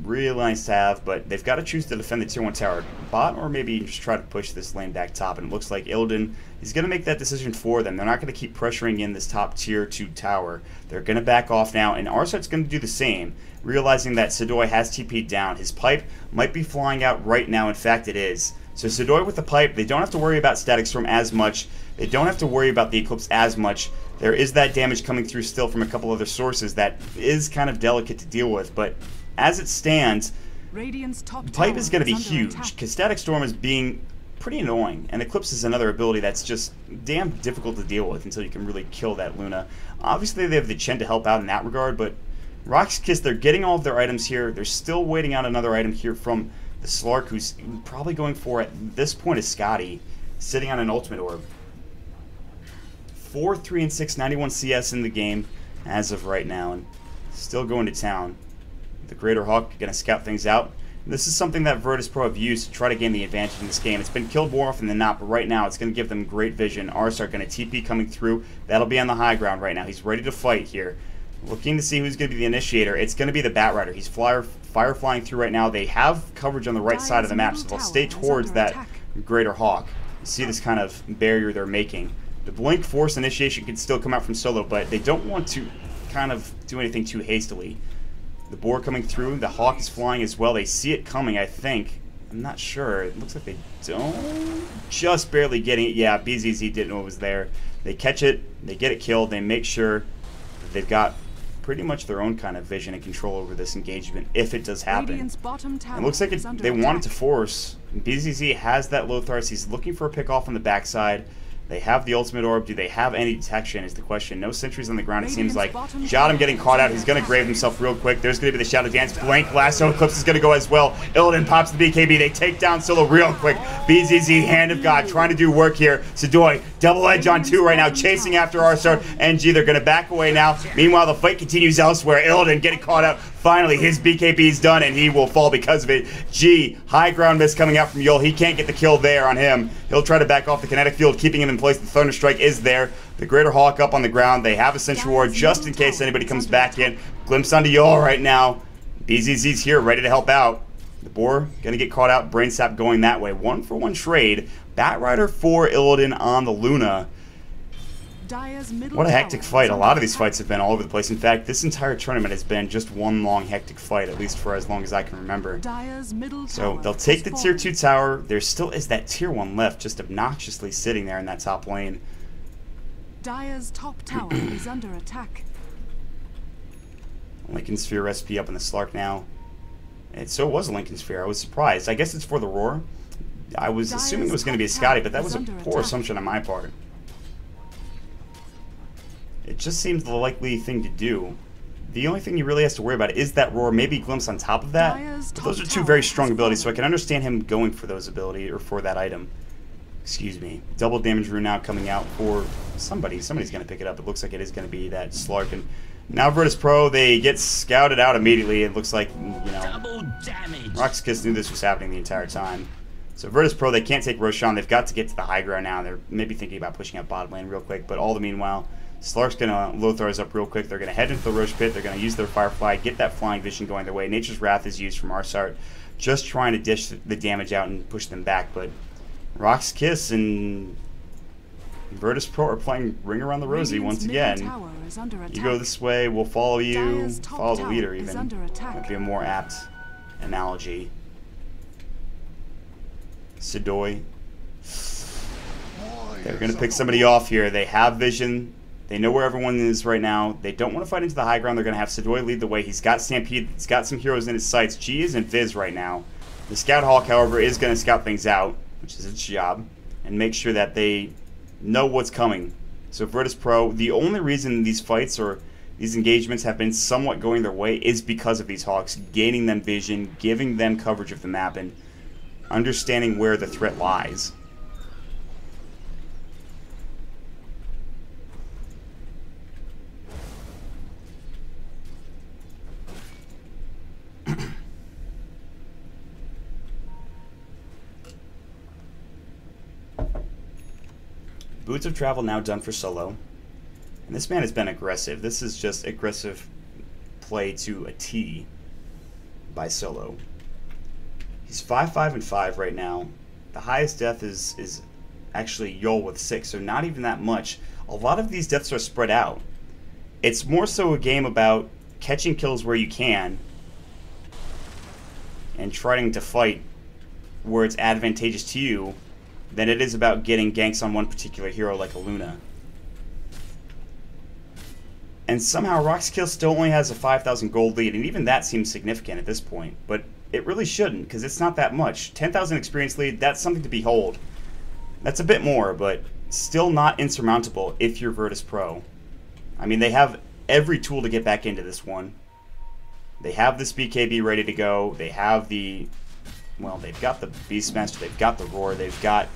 Really nice to have, but they've got to choose to defend the tier 1 tower. Bot or maybe just try to push this lane back top, and it looks like Illidan is going to make that decision for them. They're not going to keep pressuring in this top tier 2 tower. They're going to back off now, and Arsart's going to do the same, realizing that Sadoy has TP'd down. His pipe might be flying out right now. In fact, it is. So Sadoy with the pipe, they don't have to worry about Static Storm as much. They don't have to worry about the Eclipse as much. There is that damage coming through still from a couple other sources that is kind of delicate to deal with, but as it stands, Pipe is going to be huge, because Static Storm is being pretty annoying, and Eclipse is another ability that's just damn difficult to deal with until you can really kill that Luna. Obviously, they have the Chen to help out in that regard, but RoX.KiS, they're getting all of their items here. They're still waiting out another item here from the Slark, who's probably going for, at this point, is Scotty, sitting on an Ultimate Orb. 4, 3, and 6, 91 CS in the game as of right now, and still going to town. The Greater Hawk going to scout things out. This is something that VirtusPro have used to try to gain the advantage in this game. It's been killed more often than not, but right now it's going to give them great vision. Arsart going to TP coming through. That'll be on the high ground right now. He's ready to fight here. Looking to see who's going to be the initiator. It's going to be the Batrider. He's fire flying through right now. They have coverage on the right side of the map, so they'll stay towards that Greater Hawk. You see this kind of barrier they're making. The Blink Force initiation can still come out from Solo, but they don't want to kind of do anything too hastily. The boar coming through. The Hawk is flying as well. They see it coming, I think. I'm not sure. It looks like they don't. Just barely getting it. Yeah, BZZ didn't know it was there. They catch it. They get it killed. They make sure that they've got pretty much their own kind of vision and control over this engagement if it does happen. It looks like they wanted to force. BZZ has that Lothars. He's looking for a pick off on the backside. They have the Ultimate Orb. Do they have any detection is the question. No sentries on the ground, it seems like. Jottam getting caught out. He's going to grave himself real quick. There's going to be the Shadow Dance. Blank Lasso Eclipse is going to go as well. Illidan pops the BKB. They take down Solo real quick. BZZ, Hand of God, trying to do work here. Sadoy, double edge on 2 right now, chasing after Arsart. NG, they're going to back away now. Meanwhile, the fight continues elsewhere. Illidan getting caught out. Finally, his BKB is done, and he will fall because of it. G, high ground miss coming out from Yul. He can't get the kill there on him. He'll try to back off the kinetic field, keeping him in place. The Thunder Strike is there. The Greater Hawk up on the ground. They have a Sentry Ward just in case anybody comes back in. Glimpse onto Yul right now. BZZ's here, ready to help out. The Boar going to get caught out. Brain Sap going that way. 1-for-1 trade. Batrider for Illidan on the Luna. What a hectic fight. A lot of these fights have been all over the place. In fact, this entire tournament has been just one long hectic fight, at least for as long as I can remember. So they'll take the tier 2 tower. There still is that tier 1 left, just obnoxiously sitting there in that top lane. Dire's top tower is under attack. Lincoln Sphere recipe up in the Slark now. So it was a Lincoln Sphere. I was surprised. I guess it's for the Roar. I was assuming it was going to be a Scotty, but that was a poor assumption on my part. It just seems the likely thing to do. The only thing he really has to worry about is that Roar, maybe Glimpse on top of that. But those are two very strong abilities, so I can understand him going for those abilities, or for that item. Excuse me. Double damage rune now coming out for somebody. Somebody's going to pick it up. It looks like it is going to be that Slark. And now VirtusPro, they get scouted out immediately. It looks like, you know, RoX.KiS knew this was happening the entire time. So VirtusPro, they can't take Roshan. They've got to get to the high ground now. They're maybe thinking about pushing up bottom lane real quick. But all the meanwhile, Slark's going to Lothar's up real quick. They're going to head into the Roche Pit. They're going to use their Firefly, get that flying vision going their way. Nature's Wrath is used from Arsart, just trying to dish the damage out and push them back. But RoX.KiS and VirtusPro are playing Ring Around the Rosie once again. You go this way, we'll follow you. Follow the leader even. Might be a more apt analogy. Sidoi. They're going to pick somebody off here. They have vision. They know where everyone is right now. They don't want to fight into the high ground. They're going to have Sidoi lead the way. He's got Stampede. He's got some heroes in his sights. G is in Viz right now. The Scout Hawk, however, is going to scout things out, which is its job, and make sure that they know what's coming. So VirtusPro, the only reason these fights or these engagements have been somewhat going their way is because of these Hawks, gaining them vision, giving them coverage of the map, and understanding where the threat lies. Boots of Travel now done for solo. And this man has been aggressive. This is just aggressive play to a T by solo. He's 5-5-5 right now. The highest death is actually Yol with 6, so not even that much. A lot of these deaths are spread out. It's more so a game about catching kills where you can and trying to fight where it's advantageous to you than it is about getting ganks on one particular hero like a Luna. And somehow RoX.KiS still only has a 5,000 gold lead, and even that seems significant at this point. But it really shouldn't, because it's not that much. 10,000 experience lead, that's something to behold. That's a bit more, but still not insurmountable if you're VirtusPro. I mean, they have every tool to get back into this one. They have this BKB ready to go. They have the... well, they've got the Beastmaster, they've got the Roar, they've got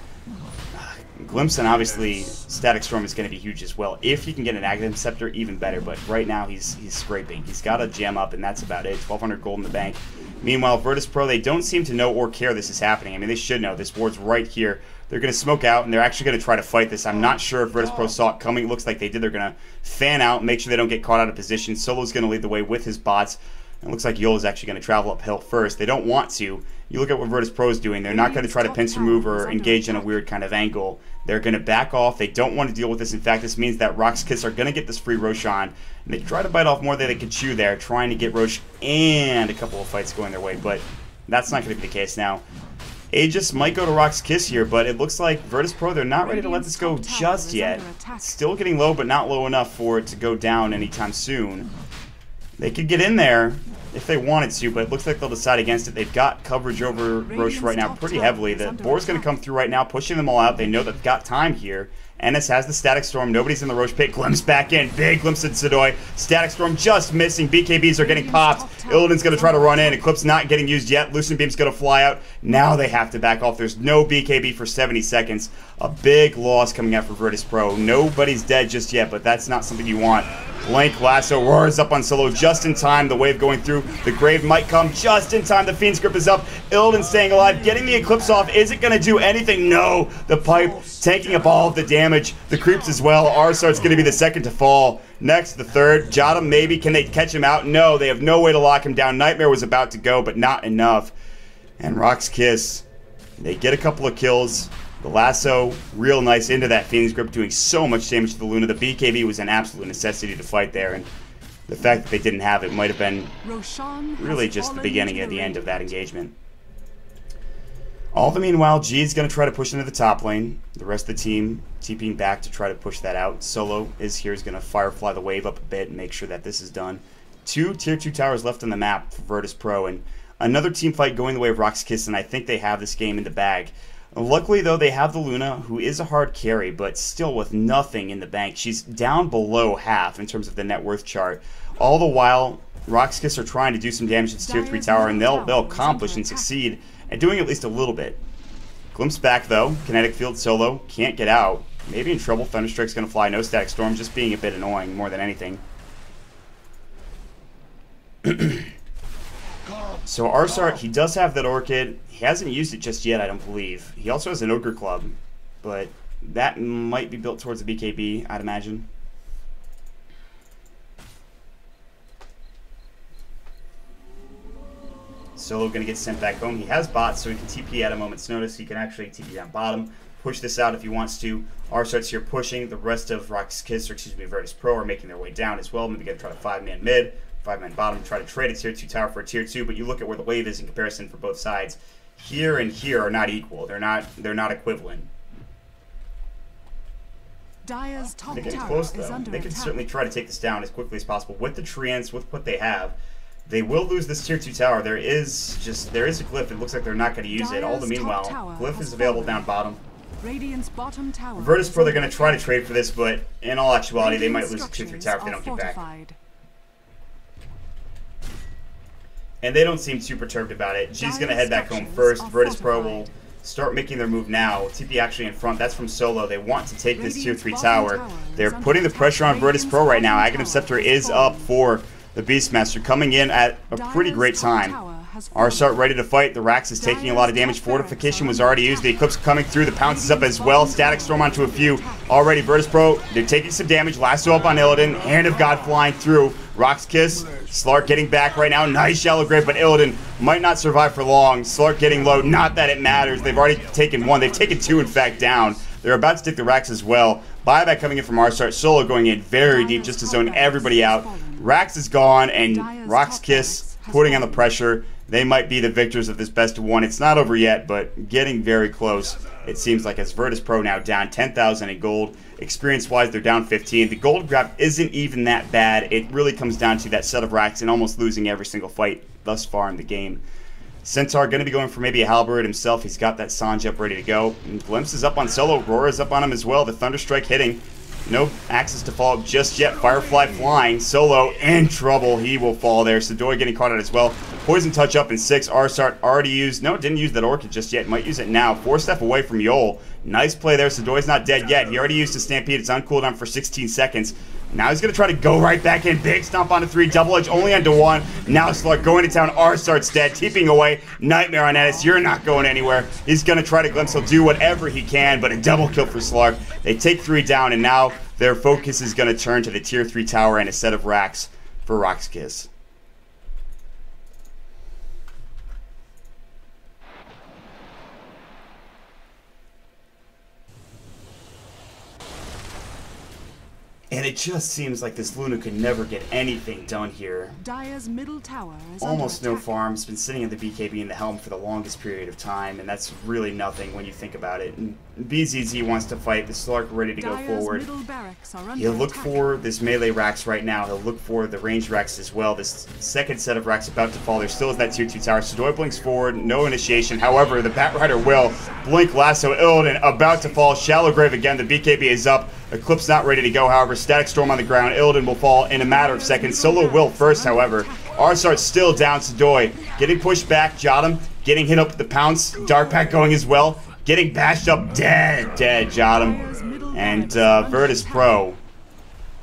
Glimpse, and obviously Static Storm is going to be huge as well. If you can get an Aghanim Scepter, even better, but right now he's scraping. He's got a gem up, and that's about it. 1,200 gold in the bank. Meanwhile, VirtusPro, they don't seem to know or care this is happening. I mean, they should know. This ward's right here. They're going to smoke out, and they're actually going to try to fight this. I'm not sure if VirtusPro saw it coming. It looks like they did. They're going to fan out, make sure they don't get caught out of position. Solo's going to lead the way with his bots. It looks like Yol is actually going to travel uphill first. They don't want to. You look at what VirtusPro is doing. They're not going to try to pincer move or engage in a weird kind of angle. They're going to back off. They don't want to deal with this. In fact, this means that RoX.KiS are going to get this free Roshan. And they try to bite off more than they can chew there, trying to get Rosh and a couple of fights going their way. But that's not going to be the case now. Aegis might go to RoX.KiS here, but it looks like VirtusPro, they're not ready to let this go just yet. Still getting low, but not low enough for it to go down anytime soon. They could get in there if they wanted to, but it looks like they'll decide against it. They've got coverage over Roche right now pretty heavily. The Boar's going to come through right now, pushing them all out. They know they've got time here. Ennis has the Static Storm. Nobody's in the Roche Pit. Glimpse back in. Big glimpse at Sidoi. Static Storm just missing. BKBs are getting popped. Illidan's going to try to run in. Eclipse not getting used yet. Lucent Beam's going to fly out. Now they have to back off. There's no BKB for 70 seconds. A big loss coming out for VirtusPro. Nobody's dead just yet, but that's not something you want. Blank Lasso roars up on Solo just in time. The wave going through. The Grave might come just in time. The Fiend's grip is up. Illidan staying alive. Getting the Eclipse off. Is it going to do anything? No. The Pipe taking up all of the damage. The creeps as well. Arsart's going to be the second to fall. Next, the third. Jada maybe. Can they catch him out? No. They have no way to lock him down. Nightmare was about to go, but not enough. And RoX.KiS, they get a couple of kills. The lasso, real nice into that Phoenix Grip, doing so much damage to the Luna. The BKB was an absolute necessity to fight there, and the fact that they didn't have it might have been really just the beginning of the end of that engagement. All the meanwhile, G is going to try to push into the top lane. The rest of the team TPing back to try to push that out. Solo is here, is going to Firefly the wave up a bit and make sure that this is done. 2 tier 2 towers left on the map for VirtusPro, and another team fight going the way of RoX.KiS, and I think they have this game in the bag. Luckily, though, they have the Luna, who is a hard carry, but still with nothing in the bank. She's down below half in terms of the net worth chart. All the while, RoX.KiS are trying to do some damage to this tier 3 tower, and they'll accomplish and succeed at doing at least a little bit. Glimpse back, though. Kinetic Field Solo can't get out. Maybe in trouble. Thunderstrike's going to fly. No Static Storm, just being a bit annoying more than anything. So Arsart, he does have that Orchid. He hasn't used it just yet, I don't believe. He also has an Ogre Club, but that might be built towards the BKB, I'd imagine. Solo going to get sent back home. He has bots, so he can TP at a moment's notice. He can actually TP down bottom, push this out if he wants to. Arsart's here pushing. The rest of RoX.KiS, or excuse me, VirtusPro, are making their way down as well. Maybe going to try to 5-man mid, 5-man bottom, try to trade a tier 2 tower for a tier 2, but you look at where the wave is in comparison for both sides. Here and here are not equal. They're not equivalent. Dire's top They're getting tower close, is though. under They can attack. certainly try to take this down as quickly as possible. With the Treants, with what they have, they will lose this tier 2 tower. There is a glyph. It looks like they're not going to use it. All the Dire's top meanwhile, tower glyph has is available fallen. down bottom. Radiant's bottom tower. VirtusPro, they're going to try to trade for this, but in all actuality, they might lose the tier 3 tower if they don't get back. Fortified. And they don't seem too perturbed about it. G's going to head back home Structures first. are VirtusPro will fortified. start making their move now. TP actually in front. That's from Solo. They want to take this tier Radiant's 3 bottom tower. tower They're is under putting the attack. pressure on Radiant's VirtusPro right now. bottom Aghanim tower Scepter has is up fallen. for the Beastmaster, coming in at a pretty Dire's great top time. tower has fallen. Arsart ready to fight. The Rax is taking a lot of Dire's damage. top barracks Fortification are was under already used. The attack. Eclipse coming through. The pounce is up as well. Static Storm onto a few. Already VirtusPro, they're taking some damage. Lasso up on Illidan. Hand of God flying through. RoX.KiS, Slark getting back right now. Nice Shallow Grave, but Illidan might not survive for long. Slark getting low. Not that it matters. They've already taken one. They've taken two, in fact, down. They're about to take the Rax as well. Buyback coming in from Arsart. Solo going in very deep just to zone everybody out. Rax is gone, and RoX.KiS putting on the pressure. They might be the victors of this best of one. It's not over yet, but getting very close. It seems like as VirtusPro now down 10,000 in gold. Experience-wise, they're down 15. The gold grab isn't even that bad. It really comes down to that set of Rax and almost losing every single fight thus far in the game. Centaur going to be going for maybe a Halberd himself. He's got that Sanj up ready to go. And Glimpse is up on Solo. Rora's up on him as well. The Thunderstrike hitting. No access to follow up just yet. Firefly flying. Solo in trouble. He will fall there. Sidoi getting caught out as well. Poison touch up in 6. Arsart already used. No, didn't use that Orchid just yet. Might use it now. 4 step away from Yol. Nice play there. Sidoi's not dead yet. He already used his Stampede. It's on cooldown for 16 seconds. Now he's going to try to go right back in. Big stomp onto 3. Double edge only onto 1. Now Slark going to town. Arsart's dead. Keeping away. Nightmare on Ennis. You're not going anywhere. He's going to try to glimpse. He'll do whatever he can, but a double kill for Slark. They take 3 down, and now their focus is going to turn to the tier 3 tower and a set of racks for RoX.KiS. And it just seems like this Luna could never get anything done here. Dire's middle tower is Almost under no attack. farms, been sitting in the BKB in the helm for the longest period of time, and that's really nothing when you think about it. And BZZ wants to fight, the Slark ready to go Dire's forward. middle barracks are under He'll look attack. for this melee Rax right now. He'll look for the range Rax as well. This second set of Rax about to fall. There still is that tier 2 tower. Sidoi blinks forward, no initiation. However, the Batrider will blink lasso. Illidan about to fall. Shallow Grave again. The BKB is up. Eclipse not ready to go. However, Static Storm on the ground. Illidan will fall in a matter of seconds. Solo will first, however. Arsart still down. Sidoi getting pushed back. Jotum getting hit up with the pounce. Dark Pack going as well. Getting bashed up. Dead Jotum. And VirtusPro,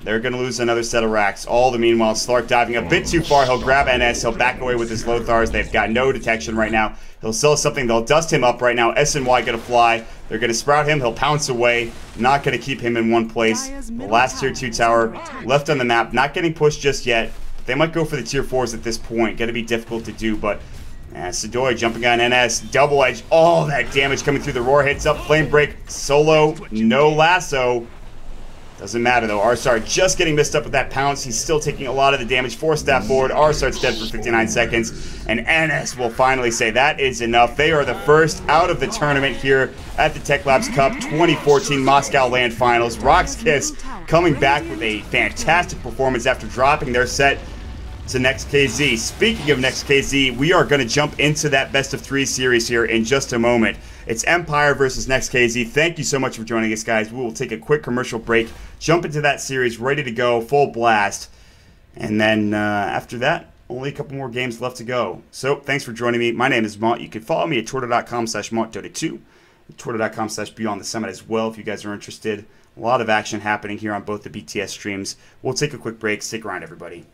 they're going to lose another set of racks. All the meanwhile, Slark diving a bit too far. He'll grab NS. He'll back away with his Lothars. They've got no detection right now. He'll sell something. They'll dust him up right now. SNY going to fly. They're going to sprout him. He'll pounce away. Not going to keep him in one place. The last tier 2 tower left on the map. Not getting pushed just yet. They might go for the tier 4s at this point. Going to be difficult to do, but And Sadoy jumping on NS, double edge, all that damage coming through the roar, hits up, flame break, solo, no lasso. Doesn't matter though, Arsar just getting missed up with that pounce. He's still taking a lot of the damage, 4-staff forward, Arsar's dead for 59 seconds, and NS will finally say that is enough. They are the first out of the tournament here at the Techlabs Cup 2014 Moscow LAN Finals. RoX.KiS coming back with a fantastic performance after dropping their set to next.kz. Speaking of next.kz, we are going to jump into that best of 3 series here in just a moment. It's Empire versus next.kz. Thank you so much for joining us, guys. We will take a quick commercial break, jump into that series, ready to go, full blast. And then after that, only a couple more games left to go. So thanks for joining me. My name is Mont. You can follow me at twitter.com/MontDota2, twitter.com/Beyond the Summit as well if you guys are interested. A lot of action happening here on both the BTS streams. We'll take a quick break. Stick around, everybody.